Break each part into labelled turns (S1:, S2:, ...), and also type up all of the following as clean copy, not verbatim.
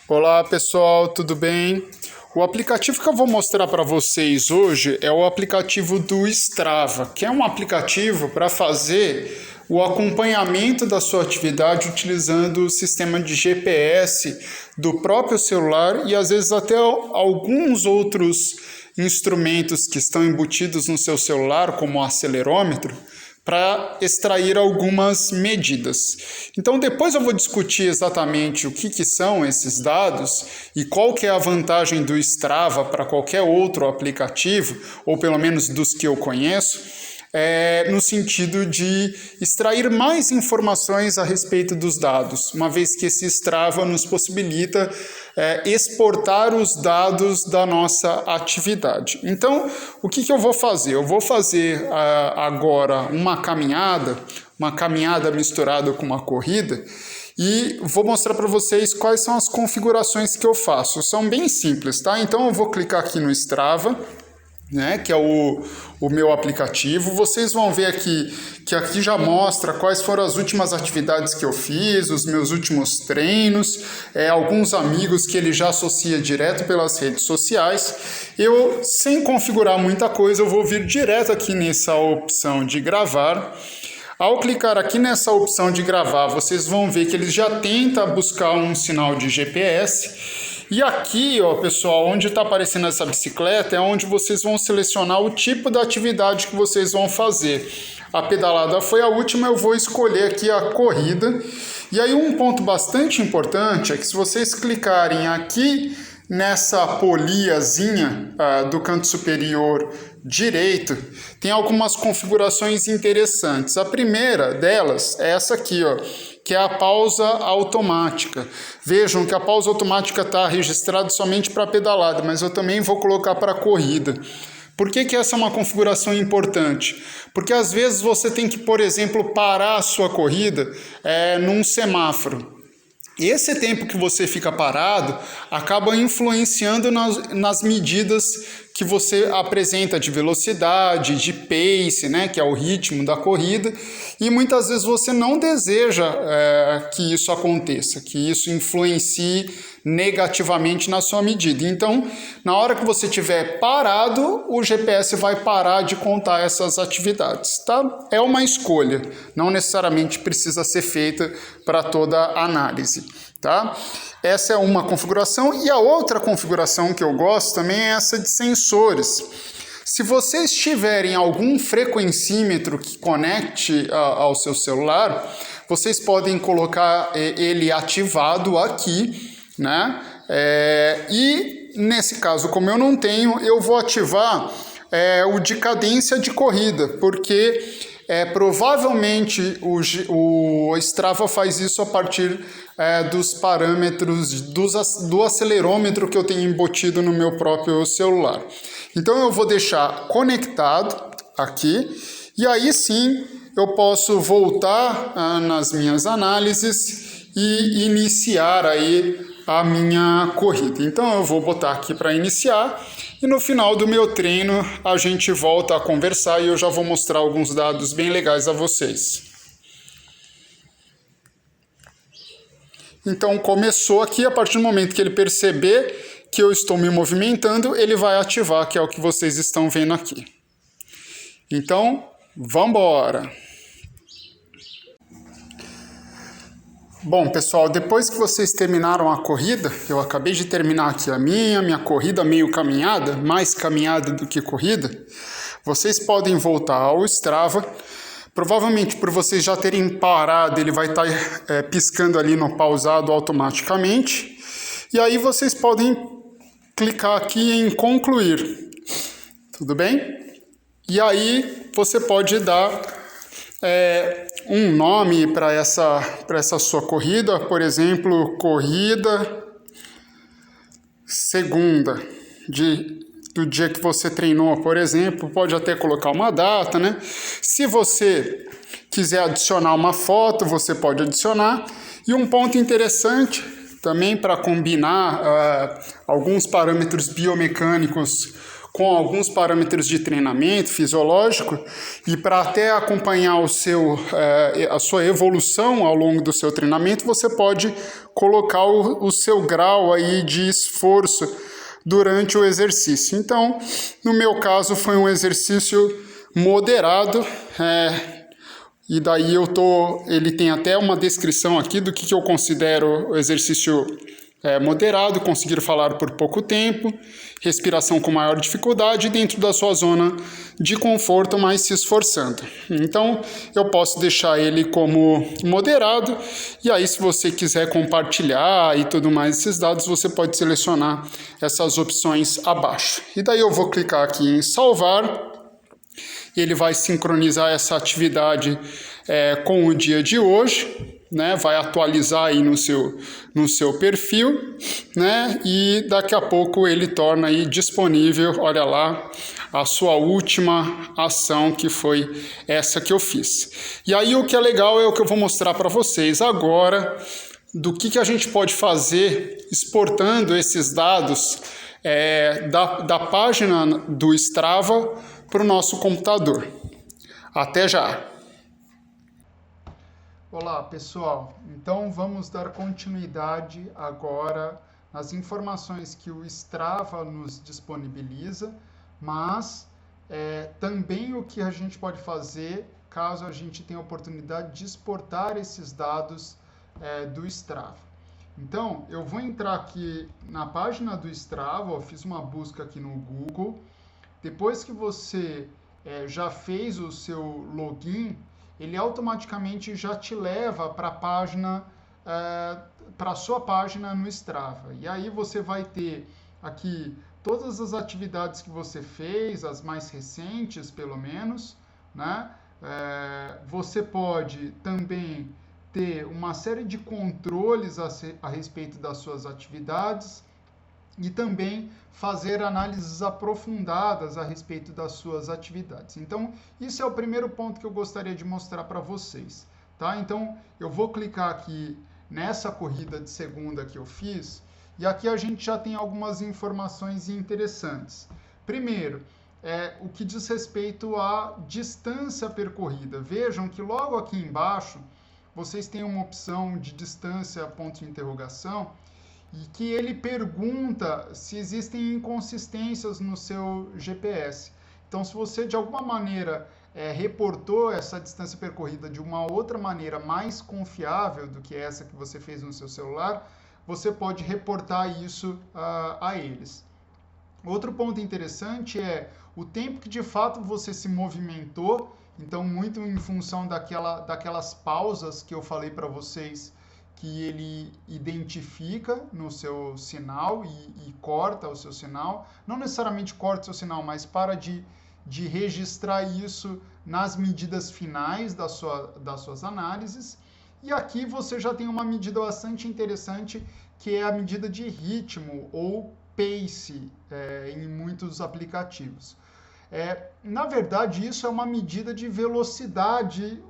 S1: Olá pessoal, tudo bem? O aplicativo que eu vou mostrar para vocês hoje é o aplicativo do Strava, que é um aplicativo para fazer o acompanhamento da sua atividade utilizando o sistema de GPS do próprio celular e às vezes até alguns outros instrumentos que estão embutidos no seu celular, como o acelerômetro, para extrair algumas medidas. Então depois eu vou discutir exatamente o que são esses dados e qual que é a vantagem do Strava para qualquer outro aplicativo, ou pelo menos dos que eu conheço, no sentido de extrair mais informações a respeito dos dados, uma vez que esse Strava nos possibilita exportar os dados da nossa atividade. Então, o que eu vou fazer? Eu vou fazer agora uma caminhada misturada com uma corrida, e vou mostrar para vocês quais são as configurações que eu faço. São bem simples, tá? Então eu vou clicar aqui no Strava, que é o meu aplicativo. Vocês vão ver aqui que aqui já mostra quais foram as últimas atividades que eu fiz, os meus últimos treinos, alguns amigos que ele já associa direto pelas redes sociais. Eu, sem configurar muita coisa, eu vou vir direto aqui nessa opção de gravar. Ao clicar aqui nessa opção de gravar, vocês vão ver que ele já tenta buscar um sinal de GPS. E aqui, ó, pessoal, onde está aparecendo essa bicicleta é onde vocês vão selecionar o tipo da atividade que vocês vão fazer. A pedalada foi a última, eu vou escolher aqui a corrida. E aí um ponto bastante importante é que se vocês clicarem aqui nessa poliazinha do canto superior direito, tem algumas configurações interessantes. A primeira delas é essa aqui, ó, que é a pausa automática. Vejam que a pausa automática está registrada somente para pedalada, mas eu também vou colocar para corrida. Por que essa é uma configuração importante? Porque às vezes você tem que, por exemplo, parar a sua corrida num semáforo. Esse tempo que você fica parado acaba influenciando nas medidas que você apresenta de velocidade, de pace, que é o ritmo da corrida, e muitas vezes você não deseja que isso aconteça, que isso influencie negativamente na sua medida. Então, na hora que você estiver parado, o GPS vai parar de contar essas atividades, tá? É uma escolha, não necessariamente precisa ser feita para toda análise, tá? Essa é uma configuração, e a outra configuração que eu gosto também é essa de sensores. Se vocês tiverem algum frequencímetro que conecte ao seu celular, vocês podem colocar ele ativado aqui, e nesse caso, como eu não tenho, eu vou ativar o de cadência de corrida, porque provavelmente o Strava faz isso a partir dos parâmetros do acelerômetro que eu tenho embutido no meu próprio celular. Então eu vou deixar conectado aqui, e aí sim eu posso voltar nas minhas análises e iniciar aí a minha corrida. Então eu vou botar aqui para iniciar, e no final do meu treino a gente volta a conversar e eu já vou mostrar alguns dados bem legais a vocês. Então começou aqui, a partir do momento que ele perceber que eu estou me movimentando, ele vai ativar, que é o que vocês estão vendo aqui. Então, vamos embora! Bom, pessoal, depois que vocês terminaram a corrida, eu acabei de terminar aqui a minha corrida meio caminhada, mais caminhada do que corrida, vocês podem voltar ao Strava. Provavelmente por vocês já terem parado, ele vai estar piscando ali no pausado automaticamente. E aí vocês podem clicar aqui em concluir. Tudo bem? E aí você pode dar um nome para essa sua corrida, por exemplo, corrida segunda, do dia que você treinou, por exemplo, pode até colocar uma data, Se você quiser adicionar uma foto, você pode adicionar. E um ponto interessante também para combinar alguns parâmetros biomecânicos com alguns parâmetros de treinamento fisiológico, e para até acompanhar a sua evolução ao longo do seu treinamento, você pode colocar o seu grau aí de esforço durante o exercício. Então, no meu caso, foi um exercício moderado, e daí ele tem até uma descrição aqui do que eu considero o exercício moderado: conseguir falar por pouco tempo, respiração com maior dificuldade dentro da sua zona de conforto, mas se esforçando. Então, eu posso deixar ele como moderado, e aí se você quiser compartilhar e tudo mais esses dados, você pode selecionar essas opções abaixo. E daí eu vou clicar aqui em salvar. Ele vai sincronizar essa atividade com o dia de hoje, né? Vai atualizar aí no seu perfil, né? E daqui a pouco ele torna aí disponível, olha lá, a sua última ação, que foi essa que eu fiz. E aí o que é legal é o que eu vou mostrar para vocês agora, do que a gente pode fazer exportando esses dados da página do Strava para o nosso computador. Até já! Olá, pessoal! Então vamos dar continuidade agora nas informações que o Strava nos disponibiliza, mas também o que a gente pode fazer caso a gente tenha a oportunidade de exportar esses dados do Strava. Então, eu vou entrar aqui na página do Strava, eu fiz uma busca aqui no Google. Depois que você já fez o seu login, ele automaticamente já te leva para a página, para a sua página no Strava. E aí você vai ter aqui todas as atividades que você fez, as mais recentes, pelo menos, né? Você pode também ter uma série de controles a respeito das suas atividades, e também fazer análises aprofundadas a respeito das suas atividades. Então, isso é o primeiro ponto que eu gostaria de mostrar para vocês, tá? Então, eu vou clicar aqui nessa corrida de segunda que eu fiz, e aqui a gente já tem algumas informações interessantes. Primeiro, o que diz respeito à distância percorrida. Vejam que logo aqui embaixo, vocês têm uma opção de distância, ponto de interrogação, e que ele pergunta se existem inconsistências no seu GPS. Então, se você de alguma maneira reportou essa distância percorrida de uma outra maneira mais confiável do que essa que você fez no seu celular, você pode reportar isso a eles. Outro ponto interessante é o tempo que de fato você se movimentou. Então, muito em função daquelas pausas que eu falei para vocês, que ele identifica no seu sinal e corta o seu sinal. Não necessariamente corta o seu sinal, mas para de registrar isso nas medidas finais das suas análises. E aqui você já tem uma medida bastante interessante, que é a medida de ritmo, ou pace, em muitos aplicativos. Na verdade, isso é uma medida de velocidade,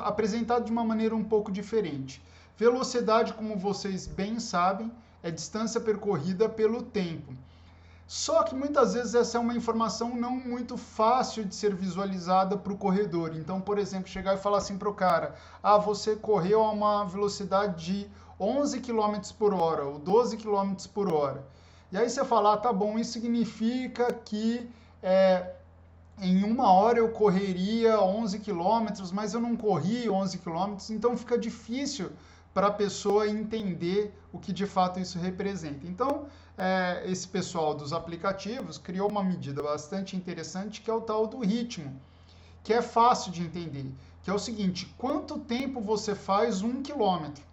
S1: apresentada de uma maneira um pouco diferente. Velocidade, como vocês bem sabem, é distância percorrida pelo tempo. Só que muitas vezes essa é uma informação não muito fácil de ser visualizada para o corredor. Então, por exemplo, chegar e falar assim para o cara: você correu a uma velocidade de 11 km por hora ou 12 km por hora. E aí você fala: tá bom, isso significa que em uma hora eu correria 11 km, mas eu não corri 11 km, então fica difícil para a pessoa entender o que de fato isso representa. Então, esse pessoal dos aplicativos criou uma medida bastante interessante, que é o tal do ritmo, que é fácil de entender, que é o seguinte: quanto tempo você faz 1 quilômetro?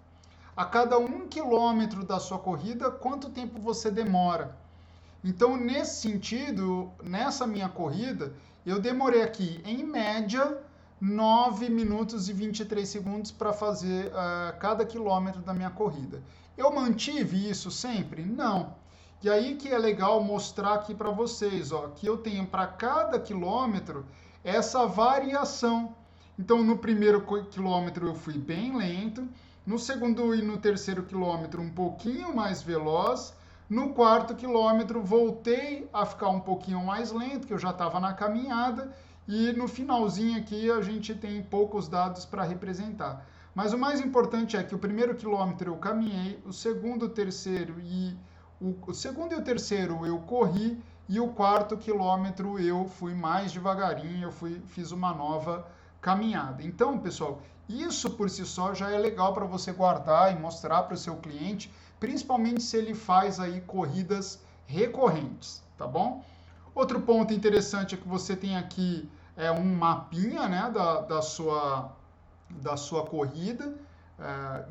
S1: A cada 1 quilômetro da sua corrida, quanto tempo você demora? Então, nesse sentido, nessa minha corrida, eu demorei aqui, em média, 9 minutos e 23 segundos para fazer cada quilômetro da minha corrida. Eu mantive isso sempre? Não. E aí que é legal mostrar aqui para vocês, que eu tenho para cada quilômetro essa variação. Então, no primeiro quilômetro eu fui bem lento, no segundo e no terceiro quilômetro um pouquinho mais veloz, No quarto quilômetro, voltei a ficar um pouquinho mais lento, que eu já estava na caminhada, e no finalzinho aqui a gente tem poucos dados para representar. Mas o mais importante é que o primeiro quilômetro eu caminhei, o segundo, o terceiro o segundo e o terceiro eu corri, e o quarto quilômetro eu fui mais devagarinho, fiz uma nova caminhada. Então, pessoal, isso por si só já é legal para você guardar e mostrar para o seu cliente, principalmente se ele faz aí corridas recorrentes, tá bom? Outro ponto interessante é que você tem aqui um mapinha, né, da sua corrida.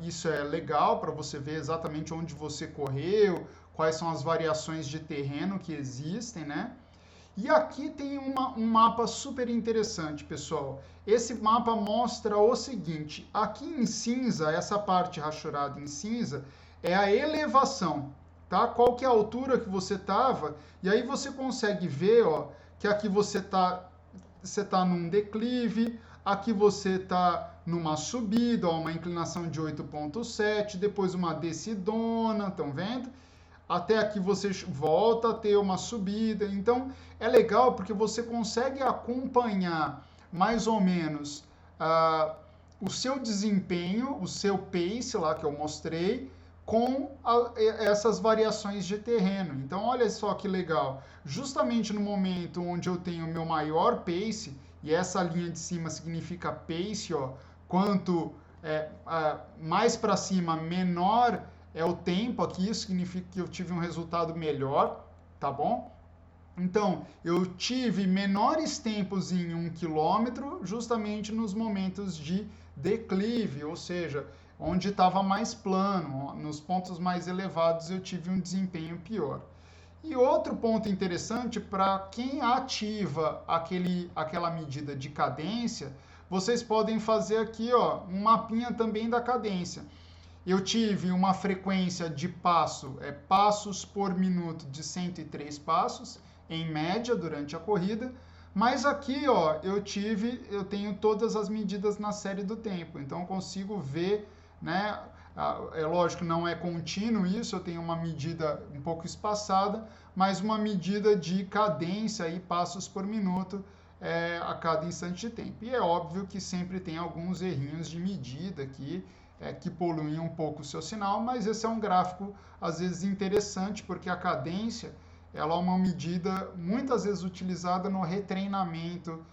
S1: Isso é legal para você ver exatamente onde você correu, quais são as variações de terreno que existem, né? E aqui tem um mapa super interessante, pessoal. Esse mapa mostra o seguinte: aqui em cinza, essa parte rachurada em cinza, é a elevação, tá? Qual que é a altura que você estava, e aí você consegue ver, ó, que aqui você tá num declive, aqui você está numa subida, ó, uma inclinação de 8,7, depois uma descidona, estão vendo? Até aqui você volta a ter uma subida. Então é legal porque você consegue acompanhar mais ou menos o seu desempenho, o seu pace lá que eu mostrei, com essas variações de terreno. Então olha só que legal. Justamente no momento onde eu tenho o meu maior pace, e essa linha de cima significa pace, ó, quanto mais para cima, menor é o tempo aqui, isso significa que eu tive um resultado melhor, tá bom? Então, eu tive menores tempos em 1 quilômetro justamente nos momentos de declive, ou seja, onde estava mais plano, nos pontos mais elevados eu tive um desempenho pior. E outro ponto interessante, para quem ativa aquela medida de cadência, vocês podem fazer aqui, ó, um mapinha também da cadência. Eu tive uma frequência de passos por minuto de 103 passos, em média, durante a corrida, mas aqui, ó, eu tenho todas as medidas na série do tempo, então eu consigo ver, né? É lógico que não é contínuo isso, eu tenho uma medida um pouco espaçada, mas uma medida de cadência e passos por minuto a cada instante de tempo. E é óbvio que sempre tem alguns errinhos de medida aqui, que poluem um pouco o seu sinal, mas esse é um gráfico às vezes interessante, porque a cadência ela é uma medida muitas vezes utilizada no retreinamento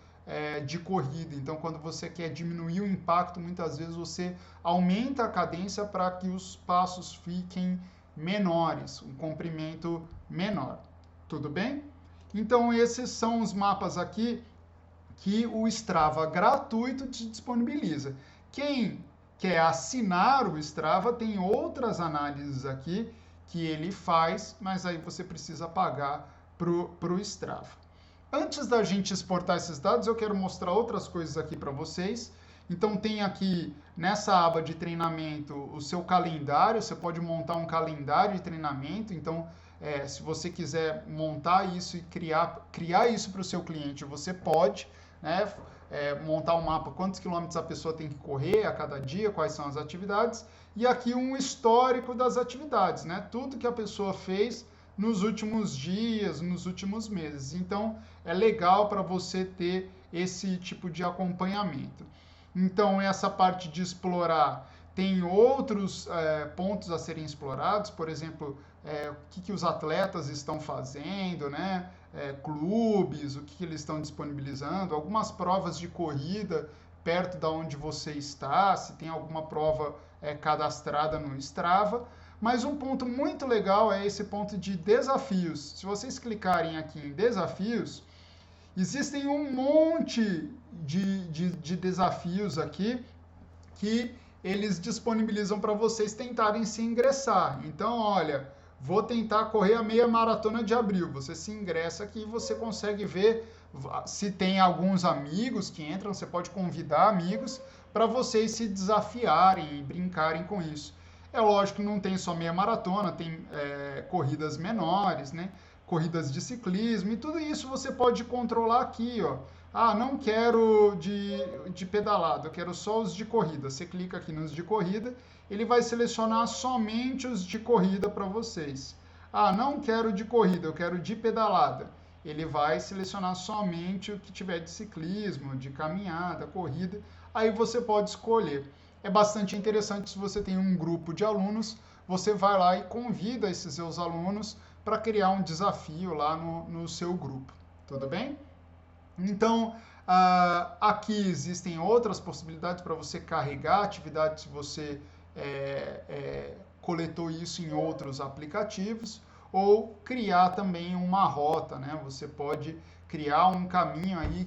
S1: de corrida. Então, quando você quer diminuir o impacto, muitas vezes você aumenta a cadência para que os passos fiquem menores, um comprimento menor. Tudo bem? Então, esses são os mapas aqui que o Strava gratuito te disponibiliza. Quem quer assinar o Strava tem outras análises aqui que ele faz, mas aí você precisa pagar para o Strava. Antes da gente exportar esses dados, eu quero mostrar outras coisas aqui para vocês. Então tem aqui nessa aba de treinamento o seu calendário, você pode montar um calendário de treinamento. Então se você quiser montar isso e criar isso para o seu cliente, você pode, né? Montar um mapa, quantos quilômetros a pessoa tem que correr a cada dia, quais são as atividades, e aqui um histórico das atividades, né? Tudo que a pessoa fez nos últimos dias, nos últimos meses. Então, é legal para você ter esse tipo de acompanhamento. Então, essa parte de explorar tem outros pontos a serem explorados, por exemplo, o que os atletas estão fazendo, né? Clubes, o que eles estão disponibilizando, algumas provas de corrida perto da onde você está, se tem alguma prova cadastrada no Strava. Mas um ponto muito legal é esse ponto de desafios. Se vocês clicarem aqui em desafios, existem um monte de desafios aqui que eles disponibilizam para vocês tentarem se ingressar. Então, olha, vou tentar correr a meia maratona de abril. Você se ingressa aqui e você consegue ver se tem alguns amigos que entram, você pode convidar amigos para vocês se desafiarem e brincarem com isso. É lógico que não tem só meia maratona, tem corridas menores, né? Corridas de ciclismo, e tudo isso você pode controlar aqui, ó. Ah, não quero de pedalada, eu quero só os de corrida. Você clica aqui nos de corrida, ele vai selecionar somente os de corrida para vocês. Ah, não quero de corrida, eu quero de pedalada. Ele vai selecionar somente o que tiver de ciclismo, de caminhada, corrida. Aí você pode escolher. É bastante interessante se você tem um grupo de alunos, você vai lá e convida esses seus alunos para criar um desafio lá no seu grupo. Tudo bem? Então, aqui existem outras possibilidades para você carregar atividades se você coletou isso em outros aplicativos, ou criar também uma rota, né? Você pode criar um caminho aí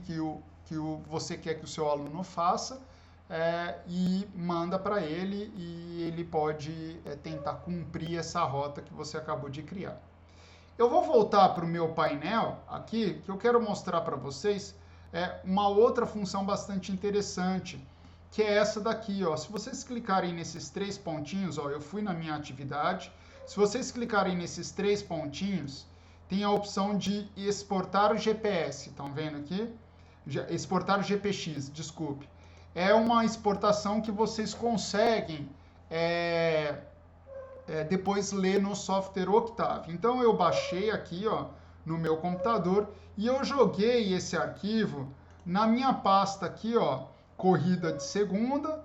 S1: você quer que o seu aluno faça e manda para ele e ele pode tentar cumprir essa rota que você acabou de criar. Eu vou voltar para o meu painel aqui, que eu quero mostrar para vocês uma outra função bastante interessante, que é essa daqui, ó. Se vocês clicarem nesses 3 pontinhos, ó, eu fui na minha atividade. Se vocês clicarem nesses 3 pontinhos, tem a opção de exportar o GPS. Estão vendo aqui? Exportar o GPX, desculpe. É uma exportação que vocês conseguem depois ler no software Octave. Então eu baixei aqui, ó, no meu computador e eu joguei esse arquivo na minha pasta aqui, ó, corrida segunda,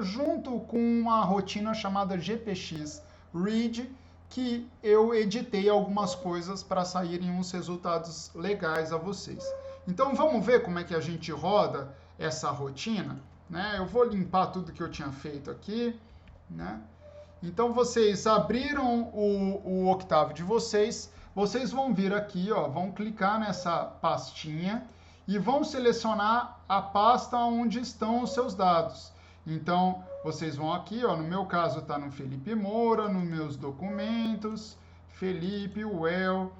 S1: junto com uma rotina chamada GPX Read, que eu editei algumas coisas para saírem uns resultados legais a vocês. Então vamos ver como é que a gente roda essa rotina, né? Eu vou limpar tudo que eu tinha feito aqui, né? Então vocês abriram o Octave de vocês, vocês vão vir aqui, ó, vão clicar nessa pastinha e vão selecionar a pasta onde estão os seus dados. Então, vocês vão aqui, ó, no meu caso está no Felipe Moura, nos meus documentos, Felipe, UEL,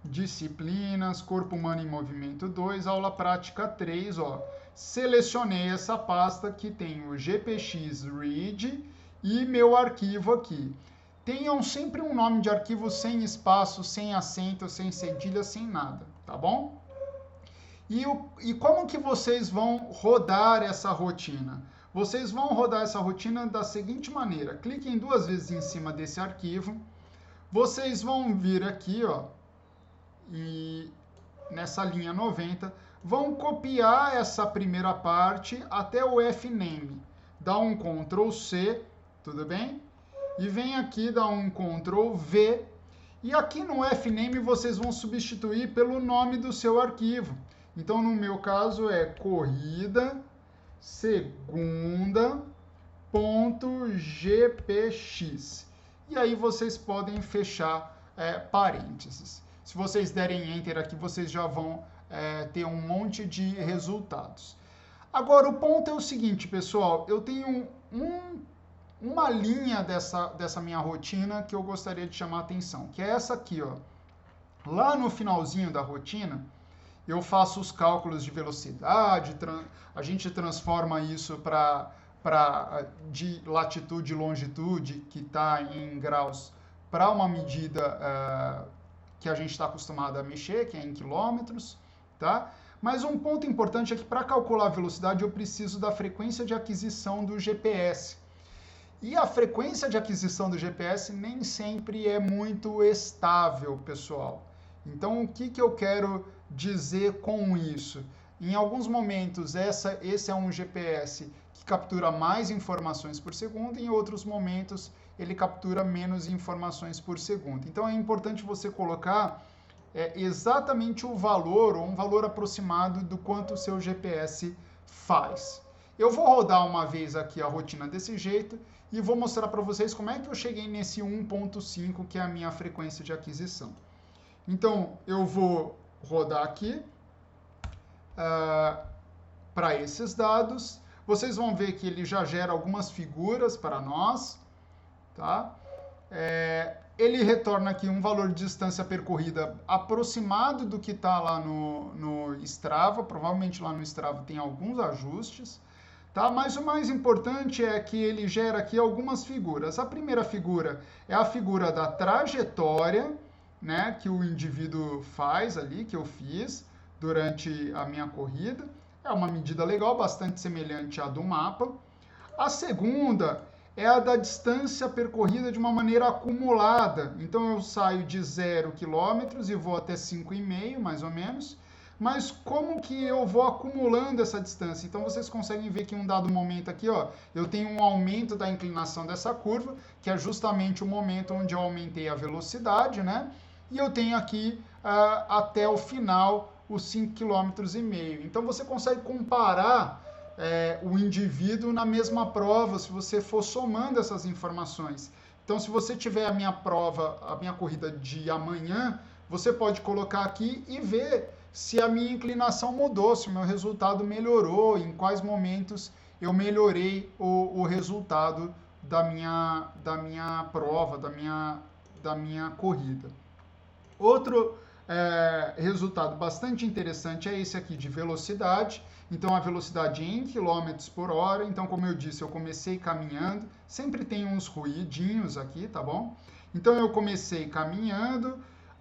S1: disciplinas, Corpo Humano em Movimento 2, aula prática 3, ó. Selecionei essa pasta que tem o GPX Read e meu arquivo aqui. Tenham sempre um nome de arquivo sem espaço, sem acento, sem cedilha, sem nada, tá bom? E como que vocês vão rodar essa rotina? Vocês vão rodar essa rotina da seguinte maneira. Cliquem 2 vezes em cima desse arquivo. Vocês vão vir aqui, ó, e nessa linha 90, vão copiar essa primeira parte até o fname. Dá um Ctrl C, tudo bem? E vem aqui, dá um Ctrl V. E aqui no fname vocês vão substituir pelo nome do seu arquivo. Então, no meu caso, é corrida segunda.gpx. E aí vocês podem fechar parênteses. Se vocês derem Enter aqui, vocês já vão ter um monte de resultados. Agora, o ponto é o seguinte, pessoal. Eu tenho uma linha dessa minha rotina que eu gostaria de chamar a atenção, que é essa aqui, ó. Lá no finalzinho da rotina, eu faço os cálculos de velocidade, a gente transforma isso de latitude e longitude, que está em graus, para uma medida que a gente está acostumado a mexer, que é em quilômetros, tá? Mas um ponto importante é que para calcular a velocidade eu preciso da frequência de aquisição do GPS. E a frequência de aquisição do GPS nem sempre é muito estável, pessoal. Então, o que eu quero dizer com isso? Em alguns momentos, esse é um GPS que captura mais informações por segundo, e em outros momentos, ele captura menos informações por segundo. Então, é importante você colocar exatamente o valor, ou um valor aproximado do quanto o seu GPS faz. Eu vou rodar uma vez aqui a rotina desse jeito e vou mostrar para vocês como é que eu cheguei nesse 1.5, que é a minha frequência de aquisição. Então, eu vou rodar aqui para esses dados. Vocês vão ver que ele já gera algumas figuras para nós, tá? Ele retorna aqui um valor de distância percorrida aproximado do que está lá no Strava. Provavelmente lá no Strava tem alguns ajustes, tá? Mas o mais importante é que ele gera aqui algumas figuras. A primeira figura é a figura da trajetória, né, que o indivíduo faz ali, que eu fiz durante a minha corrida. É uma medida legal, bastante semelhante à do mapa. A segunda é a da distância percorrida de uma maneira acumulada. Então eu saio de 0 km e vou até 5,5, mais ou menos. Mas como que eu vou acumulando essa distância? Então vocês conseguem ver que em um dado momento aqui, ó, eu tenho um aumento da inclinação dessa curva, que é justamente o momento onde eu aumentei a velocidade, né? E eu tenho aqui até o final os 5,5 km. Então você consegue comparar o indivíduo na mesma prova, se você for somando essas informações. Então, se você tiver a minha prova, a minha corrida de amanhã, você pode colocar aqui e ver se a minha inclinação mudou, se o meu resultado melhorou, em quais momentos eu melhorei o resultado da minha prova, da minha corrida. Outro resultado bastante interessante é esse aqui de velocidade. Então, a velocidade em km por hora. Então, como eu disse, eu comecei caminhando. Sempre tem uns ruidinhos aqui, tá bom? Então, eu comecei caminhando,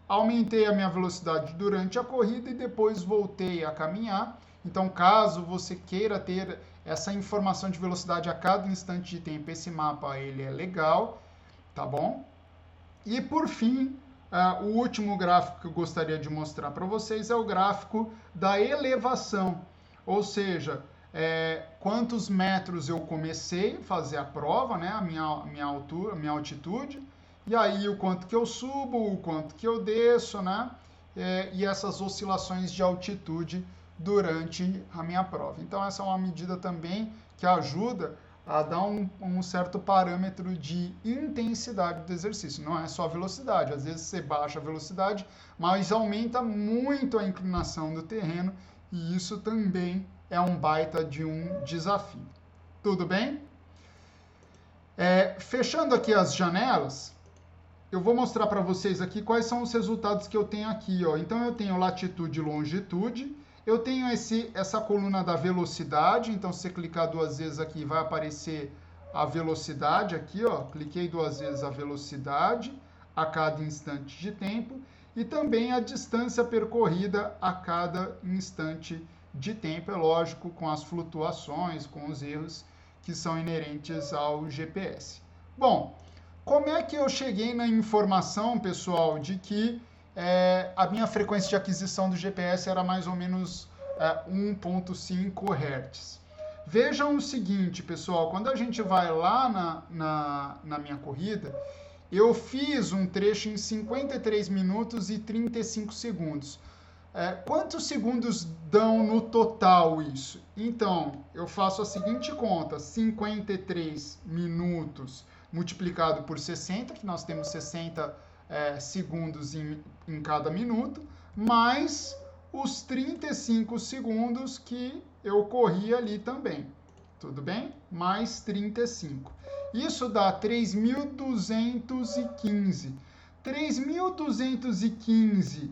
S1: aumentei a minha velocidade durante a corrida e depois voltei a caminhar. Então, caso você queira ter essa informação de velocidade a cada instante de tempo, esse mapa ele é legal, tá bom? E, por fim, o último gráfico que eu gostaria de mostrar para vocês é o gráfico da elevação. Ou seja, quantos metros eu comecei a fazer a prova, né? a minha altura, a minha altitude, e aí o quanto que eu subo, o quanto que eu desço, né? E essas oscilações de altitude durante a minha prova. Então, essa é uma medida também que ajuda a dar um certo parâmetro de intensidade do exercício. Não é só a velocidade. Às vezes você baixa a velocidade, mas aumenta muito a inclinação do terreno, e isso também é um baita de um desafio. Tudo bem? Fechando aqui as janelas, eu vou mostrar para vocês aqui quais são os resultados que eu tenho aqui. Ó. Então, eu tenho latitude e longitude. Eu tenho essa coluna da velocidade. Então, se você clicar 2 vezes aqui, vai aparecer a velocidade aqui. Ó. Cliquei 2 vezes a velocidade a cada instante de tempo. E também a distância percorrida a cada instante de tempo, é lógico, com as flutuações, com os erros que são inerentes ao GPS. Bom, como é que eu cheguei na informação, pessoal, de que a minha frequência de aquisição do GPS era mais ou menos 1.5 Hz? Vejam o seguinte, pessoal, quando a gente vai lá na minha corrida, eu fiz um trecho em 53 minutos e 35 segundos. Quantos segundos dão no total isso? Então, eu faço a seguinte conta: 53 minutos multiplicado por 60, que nós temos 60 segundos em cada minuto, mais os 35 segundos que eu corri ali também. Tudo bem? Mais 35. Isso dá 3.215. 3.215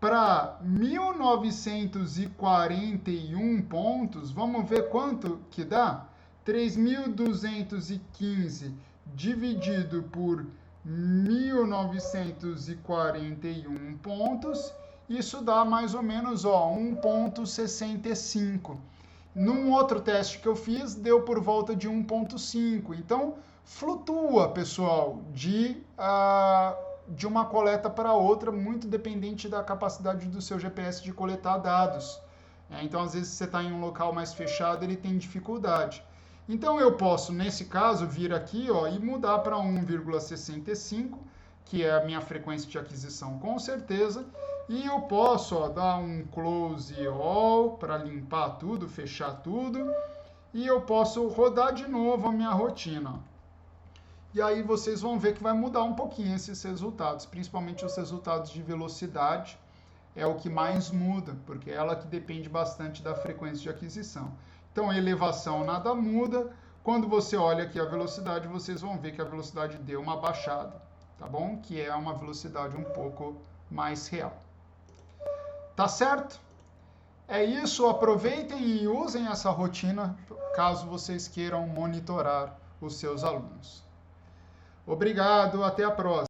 S1: para 1.941 pontos. Vamos ver quanto que dá? 3.215 dividido por 1.941 pontos. Isso dá mais ou menos 1.65. Num outro teste que eu fiz, deu por volta de 1.5. Então, flutua, pessoal, de uma coleta para outra, muito dependente da capacidade do seu GPS de coletar dados. Então, às vezes, você está em um local mais fechado, ele tem dificuldade. Então, eu posso, nesse caso, vir aqui e mudar para 1,65, que é a minha frequência de aquisição, com certeza. E eu posso dar um close all para limpar tudo, fechar tudo. E eu posso rodar de novo a minha rotina. E aí vocês vão ver que vai mudar um pouquinho esses resultados, principalmente os resultados de velocidade. É o que mais muda, porque é ela que depende bastante da frequência de aquisição. Então, a elevação nada muda. Quando você olha aqui a velocidade, vocês vão ver que a velocidade deu uma baixada, tá bom? Que é uma velocidade um pouco mais real. Tá certo? É isso, aproveitem e usem essa rotina caso vocês queiram monitorar os seus alunos. Obrigado, até a próxima.